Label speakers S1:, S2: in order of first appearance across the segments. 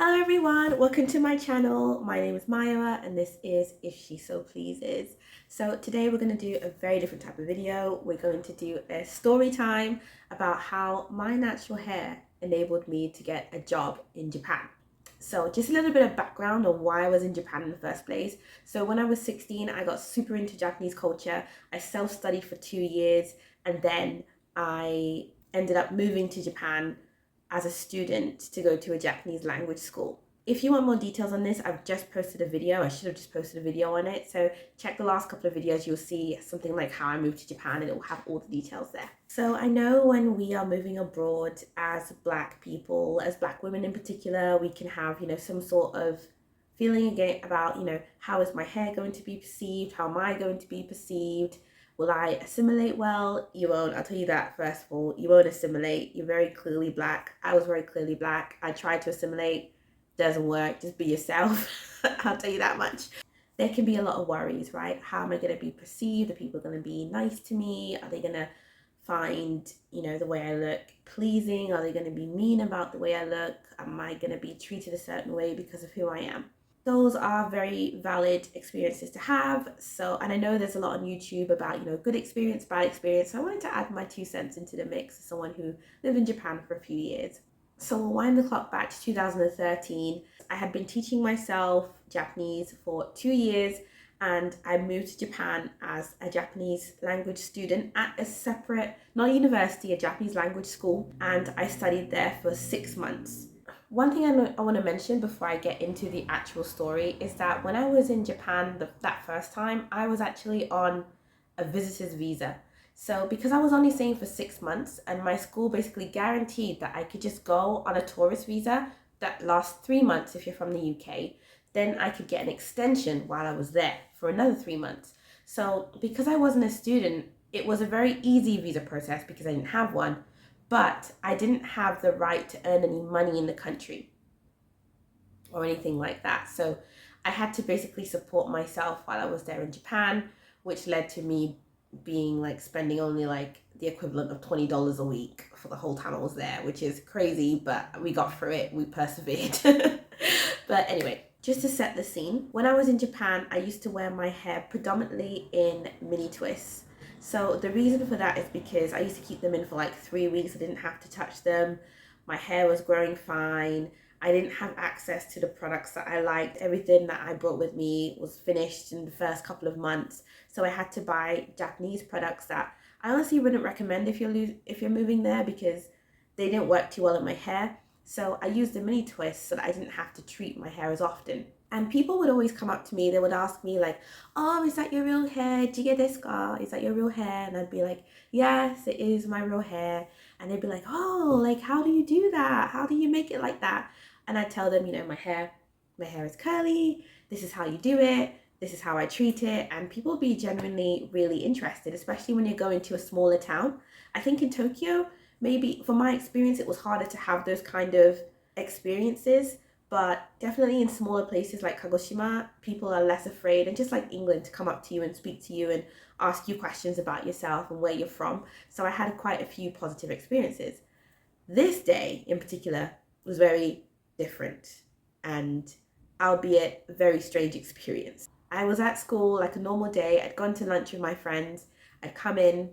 S1: Hello everyone, welcome to my channel. My name is Maya and this is If She So Pleases. So today we're going to do a very different type of video. We're going to do a story time about how my natural hair enabled me to get a job in Japan. So just a little bit of background on why I was in Japan in the first place. So when I was 16, I got super into Japanese culture. I self-studied for 2 years and then I ended up moving to Japan as a student to go to a Japanese language school. If you want more details on this, I've just posted a video. I should have just posted a video on it. So check the last couple of videos. You'll see something like how I moved to Japan and it will have all the details there. So I know when we are moving abroad as Black people, as Black women in particular, we can have, some sort of feeling again about, how is my hair going to be perceived? How am I going to be perceived? Will I assimilate well? You won't. I'll tell you that first of all. You won't assimilate. You're very clearly Black. I was very clearly Black. I tried to assimilate. Doesn't work. Just be yourself. I'll tell you that much. There can be a lot of worries, right? How am I going to be perceived? Are people going to be nice to me? Are they going to find, the way I look pleasing? Are they going to be mean about the way I look? Am I going to be treated a certain way because of who I am? Those are very valid experiences to have. So, and I know there's a lot on YouTube about, good experience, bad experience. So I wanted to add my 2 cents into the mix as someone who lived in Japan for a few years. So we'll wind the clock back to 2013. I had been teaching myself Japanese for 2 years and I moved to Japan as a Japanese language student at a separate, not a university, a Japanese language school. And I studied there for 6 months. One thing I want to mention before I get into the actual story is that when I was in Japan that first time, I was actually on a visitor's visa. So because I was only staying for 6 months and my school basically guaranteed that I could just go on a tourist visa that lasts 3 months if you're from the UK, then I could get an extension while I was there for another 3 months. So because I wasn't a student, it was a very easy visa process because I didn't have one. But I didn't have the right to earn any money in the country or anything like that. So I had to basically support myself while I was there in Japan, which led to me being spending only the equivalent of $20 a week for the whole time I was there, which is crazy, but we got through it. We persevered. But anyway, just to set the scene, when I was in Japan, I used to wear my hair predominantly in mini twists. So the reason for that is because I used to keep them in for 3 weeks. I didn't have to touch them. My hair was growing fine. I didn't have access to the products that I liked. Everything that I brought with me was finished in the first couple of months. So I had to buy Japanese products that I honestly wouldn't recommend if you're moving there because they didn't work too well in my hair. So I used the mini twists so that I didn't have to treat my hair as often. And people would always come up to me, they would ask me oh, is that your real hair? Jige desu ka? Is that your real hair? And I'd be like, yes, it is my real hair. And they'd be like, oh, how do you do that? How do you make it like that? And I'd tell them, my hair is curly. This is how you do it. This is how I treat it. And people would be genuinely really interested, especially when you're going to a smaller town. I think in Tokyo, maybe from my experience, it was harder to have those kind of experiences. But definitely in smaller places like Kagoshima, people are less afraid, and just like England, to come up to you and speak to you and ask you questions about yourself and where you're from. So I had quite a few positive experiences. This day in particular was very different and albeit a very strange experience. I was at school like a normal day. I'd gone to lunch with my friends. I'd come in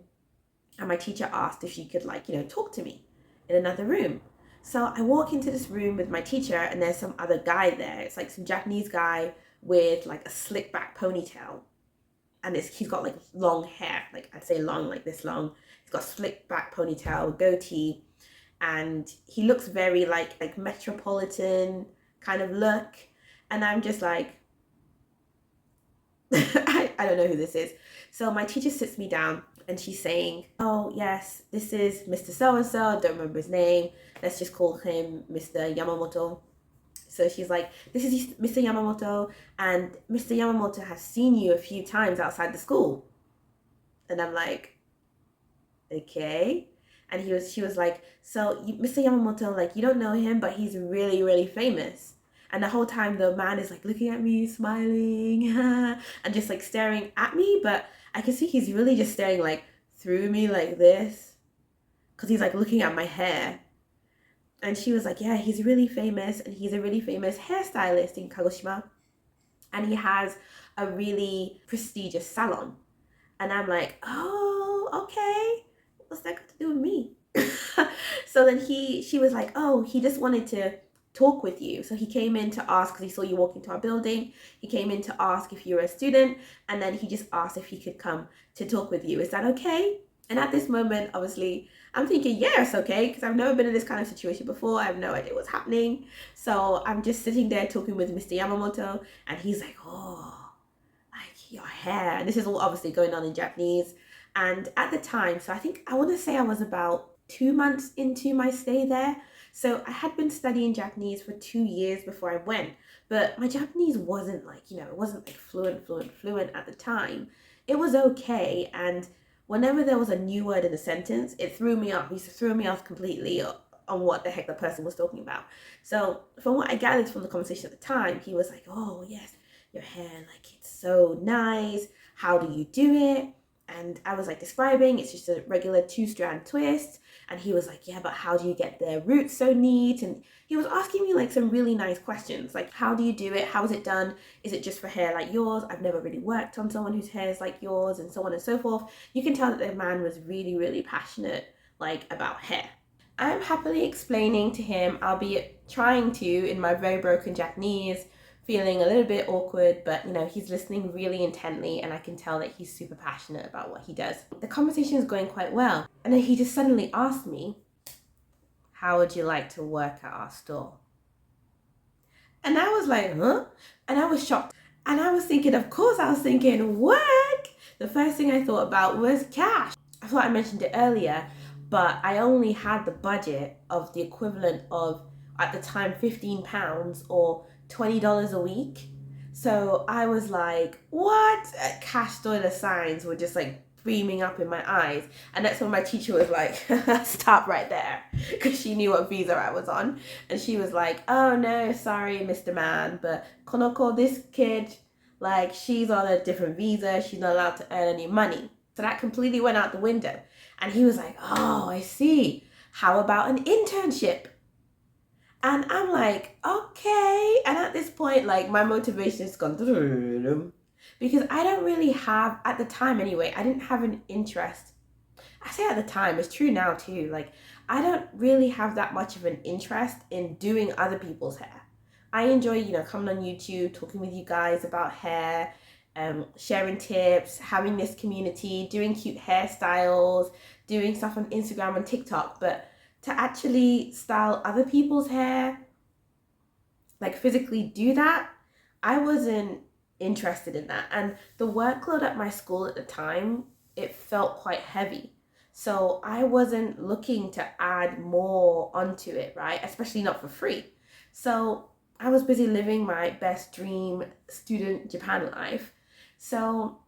S1: and my teacher asked if she could talk to me in another room. So I walk into this room with my teacher and there's some other guy there. It's some Japanese guy with a slick back ponytail. And he's got long hair, I'd say long, this long. He's got slick back ponytail, goatee. And he looks very metropolitan kind of look. And I'm just I don't know who this is. So my teacher sits me down and she's saying, oh yes, this is Mr. So-and-so, I don't remember his name. Let's just call him Mr. Yamamoto. So she's like, this is Mr. Yamamoto, and Mr. Yamamoto has seen you a few times outside the school. And I'm like, okay. And she was like, so Mr. Yamamoto, you don't know him, but he's really, really famous. And the whole time the man is looking at me, smiling, and just staring at me. But I can see he's really just staring through me like this, because he's looking at my hair. And she was like, yeah, he's really famous, and he's a really famous hairstylist in Kagoshima, and he has a really prestigious salon. And I'm like, oh, okay. What's that got to do with me? So then she was like, oh, he just wanted to talk with you. So he came in to ask, because he saw you walk into our building. He came in to ask if you were a student, and then he just asked if he could come to talk with you. Is that okay? And at this moment, obviously, I'm thinking, yes, okay, because I've never been in this kind of situation before. I have no idea what's happening. So I'm just sitting there talking with Mr. Yamamoto, and he's like, oh, like your hair. And this is all obviously going on in Japanese. And at the time, so I want to say I was about 2 months into my stay there. So I had been studying Japanese for 2 years before I went, but my Japanese wasn't like, it wasn't like fluent at the time. It was okay. And whenever there was a new word in a sentence, it threw me off. It used to throw me off completely on what the heck the person was talking about. So from what I gathered from the conversation at the time, he was like, oh yes, your hair, like it's so nice. How do you do it? And I was like describing, it's just a regular 2-strand twist. And he was like, yeah, but how do you get the roots so neat? And he was asking me like some really nice questions, like, how do you do it? How is it done? Is it just for hair like yours? I've never really worked on someone whose hair is like yours, and so on and so forth. You can tell that the man was really, really passionate, like, about hair. I'm happily explaining to him, albeit trying to in my very broken Japanese, feeling a little bit awkward, but he's listening really intently, and I can tell that he's super passionate about what he does. The conversation is going quite well, and then he just suddenly asked me, how would you like to work at our store? And I was like, huh? And I was shocked. And I was thinking, of course I was thinking, work? The first thing I thought about was cash. I thought I mentioned it earlier, but I only had the budget of the equivalent of, at the time, £15 or $20 a week. So I was like, what? Cash dollar signs were just like beaming up in my eyes. And that's when my teacher was like, stop right there, because she knew what visa I was on. And she was like, oh no, sorry, Mr. Man, but Konoko, this kid, like, she's on a different visa. She's not allowed to earn any money. So that completely went out the window. And he was like, oh, I see. How about an internship? And I'm like, okay. And at this point, like, my motivation has gone through, because I don't really have, at the time anyway, I didn't have an interest. I say at the time, it's true now too. Like, I don't really have that much of an interest in doing other people's hair. I enjoy, coming on YouTube, talking with you guys about hair, sharing tips, having this community, doing cute hairstyles, doing stuff on Instagram and TikTok. But to actually style other people's hair, like physically do that, I wasn't interested in that. And the workload at my school at the time, it felt quite heavy. So I wasn't looking to add more onto it, right? Especially not for free. So I was busy living my best dream student Japan life. So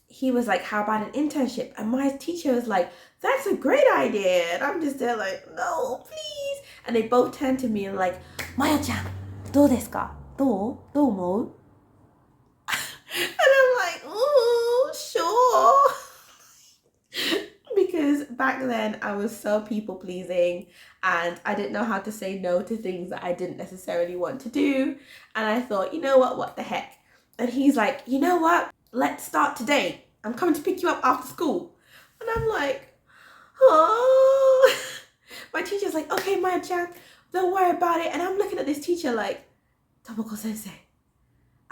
S1: he was like, how about an internship? And my teacher was like, that's a great idea. And I'm just there like, no, please. And they both turned to me and like, Maya-chan, どうですか?どう思う? And I'm like, ooh, sure. Because back then I was so people pleasing, and I didn't know how to say no to things that I didn't necessarily want to do. And I thought, you know what the heck? And he's like, you know what? Let's start today. I'm coming to pick you up after school. And I'm like, oh. My teacher's like, okay, Maya-chan, don't worry about it. And I'm looking at this teacher like, Tomoko sensei,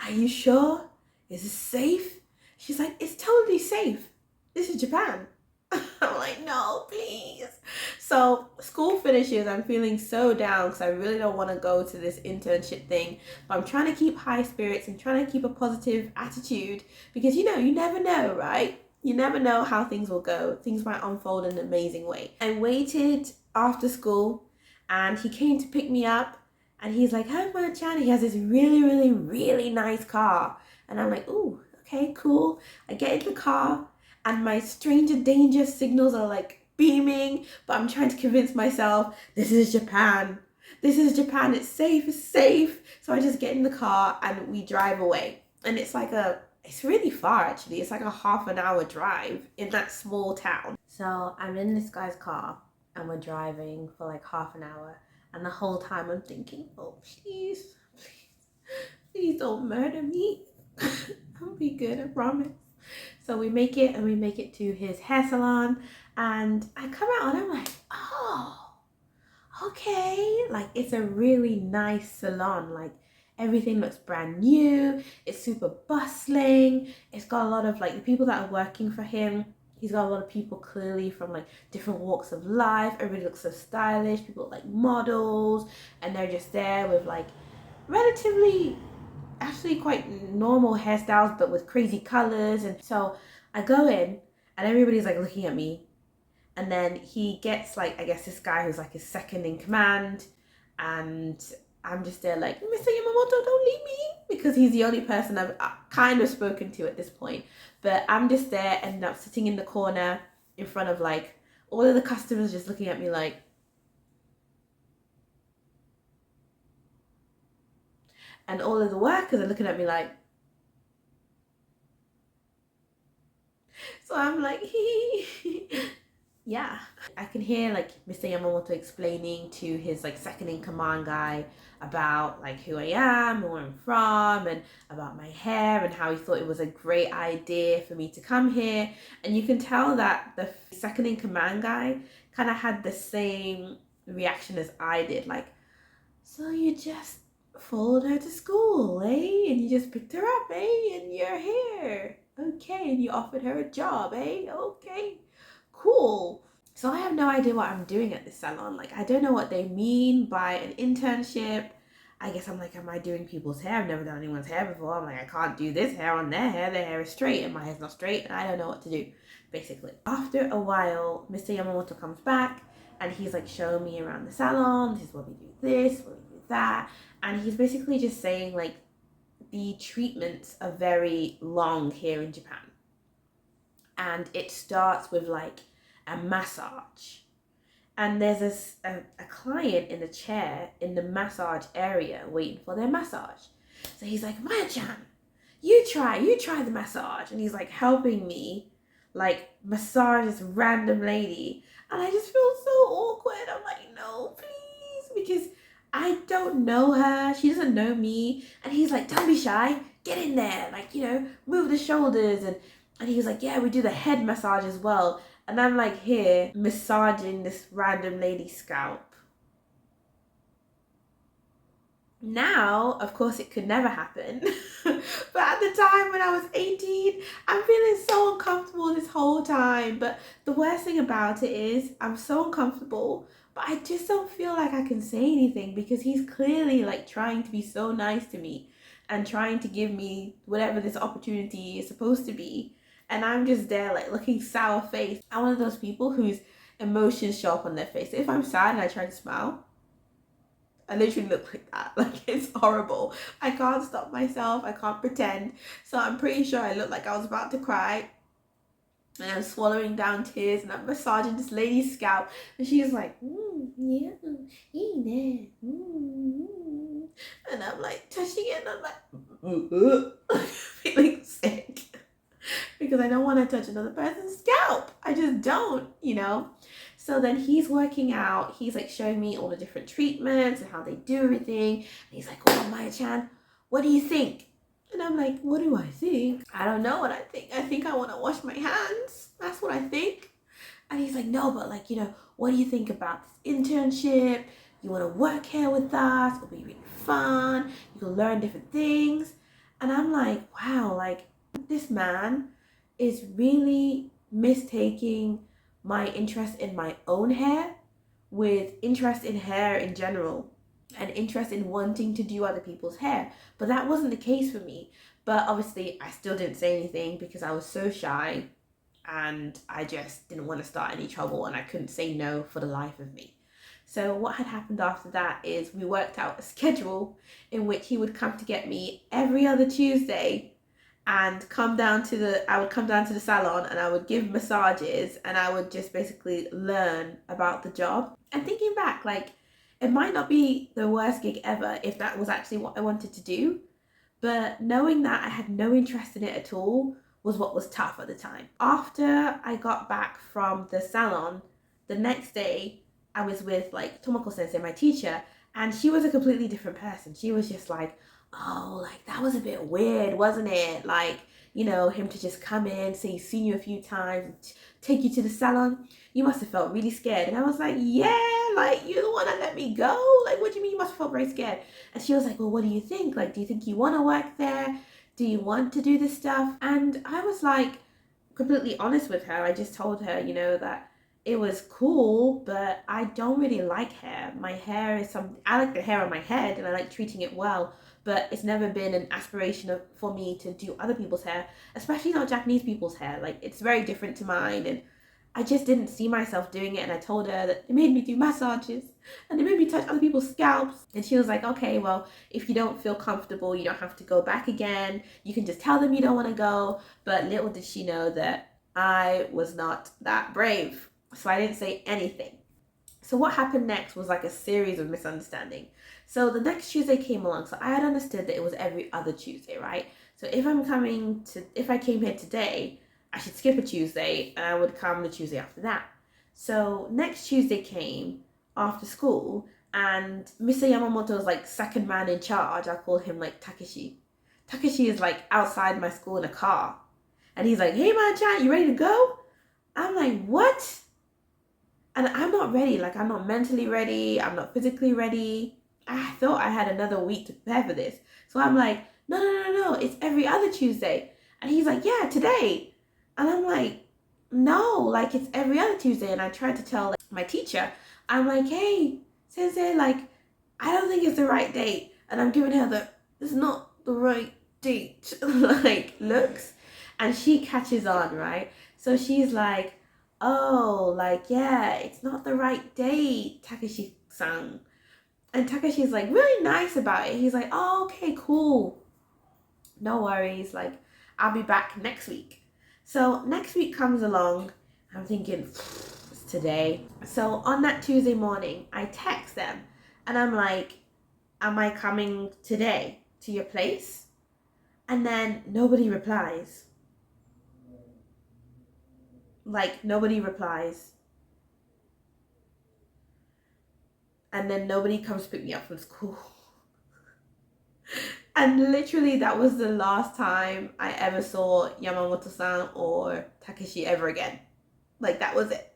S1: are you sure? Is this safe? She's like, it's totally safe. This is Japan. I'm like, no, please. So school finishes, I'm feeling so down because I really don't want to go to this internship thing. But I'm trying to keep high spirits and trying to keep a positive attitude, because you never know, right? You never know how things will go. Things might unfold in an amazing way. I waited after school, and he came to pick me up, and he's like, hi, Maya-chan. He has this really, really, really nice car. And I'm like, ooh, okay, cool. I get in the car, and my stranger danger signals are like beaming, but I'm trying to convince myself, this is Japan. This is Japan. It's safe. It's safe. So I just get in the car and we drive away. And it's really far actually. It's like a half an hour drive in that small town. So I'm in this guy's car and we're driving for like half an hour. And the whole time I'm thinking, oh, please don't murder me. I'll be good, I promise. So we make it to his hair salon, and I come out and I'm like, oh, okay. Like, it's a really nice salon. Like, everything looks brand new. It's super bustling. It's got a lot of like the people that are working for him. He's got a lot of people clearly from like different walks of life. Everybody looks so stylish. People look like models, and they're just there with like relatively actually quite normal hairstyles but with crazy colors. And so I go in and everybody's like looking at me, and then he gets like, I guess, this guy who's like his second in command, and I'm just there like, Mr. Yamamoto, don't leave me, because he's the only person I've kind of spoken to at this point. But I'm just there, and I'm sitting in the corner in front of like all of the customers just looking at me like, and all of the workers are looking at me like, so I'm like, yeah. I can hear like Mr. Yamamoto explaining to his like second in command guy about like who I am, where I'm from, and about my hair, and how he thought it was a great idea for me to come here. And you can tell that the second in command guy kind of had the same reaction as I did, like, so you just followed her to school, eh? And you just picked her up, eh? And you're here. Okay, and you offered her a job, eh? Okay, cool. So I have no idea what I'm doing at this salon. Like, I don't know what they mean by an internship. I guess I'm like, am I doing people's hair? I've never done anyone's hair before. I'm like, I can't do this hair on their hair is straight and my hair's not straight, and I don't know what to do, basically. After a while, Mr. Yamamoto comes back and he's like showing me around the salon. This is what we do, this, what we do that. And he's basically just saying like, the treatments are very long here in Japan. And it starts with like a massage. And there's a client in a chair in the massage area waiting for their massage. So he's like, Maya-chan, you try the massage. And he's like helping me like massage this random lady. And I just feel so awkward. I'm like, no, please, because I don't know her. She doesn't know me. And he's like, don't be shy. Get in there. Like, you know, move the shoulders. And he was like, yeah, we do the head massage as well. And I'm like here massaging this random lady's scalp. Now, of course, it could never happen. But at the time when I was 18, I'm feeling so uncomfortable this whole time. But the worst thing about it is I'm so uncomfortable, but I just don't feel like I can say anything, because he's clearly like trying to be so nice to me and trying to give me whatever this opportunity is supposed to be. And I'm just there like looking sour faced. I'm one of those people whose emotions show up on their face. If I'm sad and I try to smile, I literally look like that. Like, it's horrible. I can't stop myself. I can't pretend. So I'm pretty sure I look like I was about to cry. And I'm swallowing down tears, and I'm massaging this lady's scalp. And she's like, yeah, and I'm like touching it, and I'm like, feeling sick. Because I don't want to touch another person's scalp. I just don't, you know? So then he's working out. He's like showing me all the different treatments and how they do everything. And he's like, oh, Maya-chan, what do you think? And I'm like, what do I think? I don't know what I think. I think I want to wash my hands. That's what I think. And he's like, no, but like, you know, what do you think about this internship? You want to work here with us? It'll be really fun. You can learn different things. And I'm like, wow, like, this man is really mistaking my interest in my own hair with interest in hair in general and interest in wanting to do other people's hair. But that wasn't the case for me. But obviously I still didn't say anything because I was so shy and I just didn't want to start any trouble, and I couldn't say no for the life of me. So what had happened after that is we worked out a schedule in which he would come to get me every other Tuesday and I would come down to the salon, and I would give massages, and I would just basically learn about the job. And thinking back, like, it might not be the worst gig ever if that was actually what I wanted to do, but knowing that I had no interest in it at all was what was tough at the time. After I got back from the salon, the next day I was with like Tomoko sensei, my teacher, and she was a completely different person. She was just like, oh, like that was a bit weird, wasn't it? Like, you know, him to just come in, say he's seen you a few times, take you to the salon. You must have felt really scared. And I was like, yeah, like you're the one that let me go. Like, what do you mean you must have felt very scared? And she was like, well, what do you think? Like, do you think you want to work there? Do you want to do this stuff? And I was like, completely honest with her. I just told her, you know, that it was cool, but I don't really like hair. My hair is I like the hair on my head and I like treating it well, but it's never been an aspiration for me to do other people's hair, especially not Japanese people's hair. Like, it's very different to mine, and I just didn't see myself doing it. And I told her that it made me do massages and it made me touch other people's scalps. And she was like, okay, well, if you don't feel comfortable, you don't have to go back again. You can just tell them you don't want to go. But little did she know that I was not that brave. So I didn't say anything. So what happened next was like a series of misunderstanding. So the next Tuesday came along. So I had understood that it was every other Tuesday, right? So if I came here today, I should skip a Tuesday and I would come the Tuesday after that. So next Tuesday came after school, and Mr. Yamamoto's like second man in charge, I call him like Takeshi. Takeshi is like outside my school in a car. And he's like, hey man, chan, you ready to go? I'm like, what? And I'm not ready. Like, I'm not mentally ready. I'm not physically ready. I thought I had another week to prepare for this. So I'm like, no. It's every other Tuesday. And he's like, yeah, today. And I'm like, no, like it's every other Tuesday. And I tried to tell like my teacher, I'm like, hey, sensei, like, I don't think it's the right date. And I'm giving her it's not the right date, like, looks. And she catches on, right? So she's like, oh, like, yeah, it's not the right date, Takeshi-san. And Takeshi's like really nice about it. He's like, oh, okay, cool. No worries. Like, I'll be back next week. So next week comes along. I'm thinking, it's today. So on that Tuesday morning, I text them and I'm like, am I coming today to your place? And then nobody replies. Like, nobody replies. And then nobody comes to pick me up from school. And literally that was the last time I ever saw Yamamoto-san or Takeshi ever again. Like, that was it.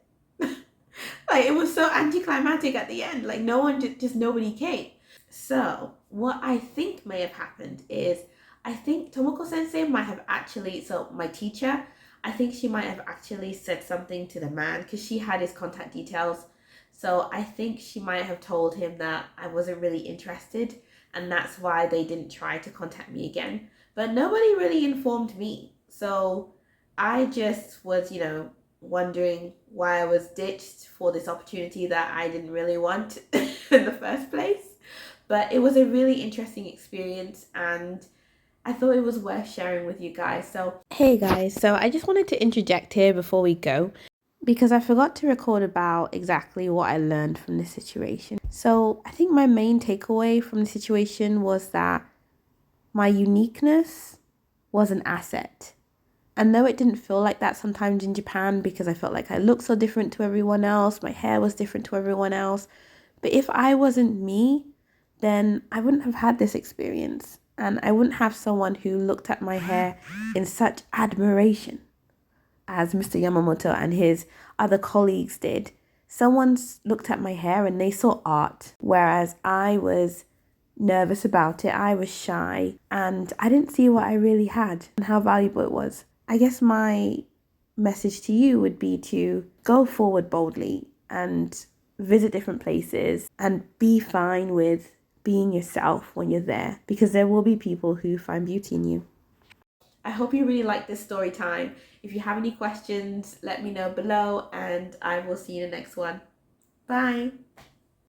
S1: Like, it was so anticlimactic at the end. Like, no one, just nobody came. So what I think may have happened is, I think Tomoko sensei might have actually, so my teacher, I think she might have actually said something to the man because she had his contact details. So I think she might have told him that I wasn't really interested, and that's why they didn't try to contact me again. But nobody really informed me. So I just was, you know, wondering why I was ditched for this opportunity that I didn't really want in the first place. But it was a really interesting experience, and I thought it was worth sharing with you guys. So, hey guys, so I just wanted to interject here before we go, because I forgot to record about exactly what I learned from this situation. So I think my main takeaway from the situation was that my uniqueness was an asset. And though it didn't feel like that sometimes in Japan, because I felt like I looked so different to everyone else, my hair was different to everyone else. But if I wasn't me, then I wouldn't have had this experience. And I wouldn't have someone who looked at my hair in such admiration as Mr. Yamamoto and his other colleagues did. Someone looked at my hair and they saw art, whereas I was nervous about it. I was shy and I didn't see what I really had and how valuable it was. I guess my message to you would be to go forward boldly and visit different places and be fine with being yourself when you're there, because there will be people who find beauty in you. I hope you really like this story time. If you have any questions, let me know below and I will see you in the next one. Bye.